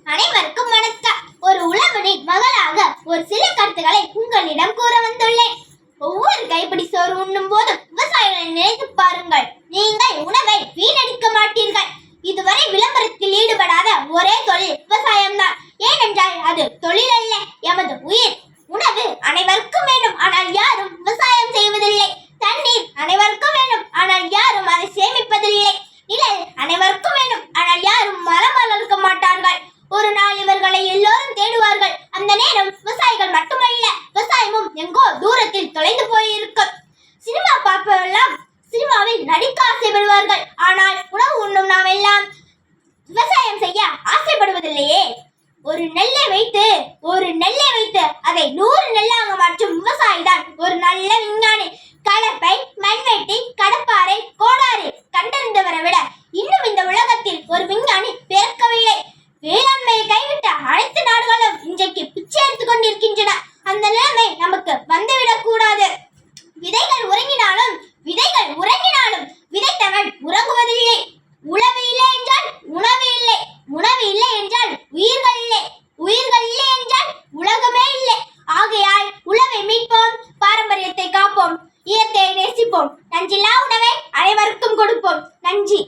அனைவருக்கும் வணக்கம். ஒரு உழவனின் மகளாக ஒரு சில கருத்துக்களை உங்களிடம் கூற வந்துள்ளேன். ஒவ்வொரு கைப்பிடி சோறு உண்ணும் போதும் விவசாயிகளை நினைத்து பாருங்கள். நீங்கள் உணவை வீணடிக்க மாட்டீர்கள். இதுவரை விளம்பரத்தில் ஈடுபடாத ஒரே தொழில் விவசாயம்தான். ஏனென்றால் அது தொழில் அல்ல, எமது உயிர். உணவு அனைவருக்கும் வேண்டும், ஆனால் யாரும் விவசாயம் செய்வதில்லை. தண்ணீர் அனைவருக்கும் வேண்டும், ஆனால் யாரும் அதை சேமிப்பதில்லை. நிழல் அனைவருக்கும் வேண்டும், ஆனால் யாரும் மரம் வளர்க்க மாட்டார்கள். ஒரு நாள் இவர்களை எல்லோரும் தேடுவார்கள். அந்த நேரம் விவசாயிகள் மட்டுமல்ல, விவசாயமும் எங்கோ தூரத்தில் தொலைந்து போயிருக்கும். சினிமா பார்ப்பவெல்லாம் சினிமாவில் நடிக்க ஆசைப்படுவார்கள். ஆனால் உணவு உண்ணும் நாம் எல்லாம் விவசாயம் செய்ய ஆசைப்படுவதில்லையே. ஒரு நெல்லை வைத்து அதை 100 நெல்லாக மாற்றும் விவசாயி தான் ஒரு நல்ல விஞ்ஞானி. கலப்பை, மண்வெட்டி, கடப்பாறை, கோடாரி கண்டறிந்தவரை விட இன்னும் இந்த உலகத்தில் ஒரு விஞ்ஞானி பிறக்கவில்லை. வேளாண்மையை கைவிட்ட அனைத்து நாடுகளும் இன்றைக்கு பிச்சை எடுத்துக் கொண்டிருக்கின்றன. அந்த நிலைமை நமக்கு வந்துவிடக் கூடாது. விதைகள் உறங்கினாலும் விதைத்தவன் உறங்குவதில்லை. உழவு இல்லை என்றால் உணவு இல்லை, உணவு இல்லை என்றால் உயிர்கள் இல்லை, உயிர்கள் இல்லை என்றால் உலகமே இல்லை. ஆகையால் உழவை மீட்போம், பாரம்பரியத்தை காப்போம், இயற்கையை நேசிப்போம், நஞ்சில்லா உணவை அனைவருக்கும் கொடுப்போம். நன்றி.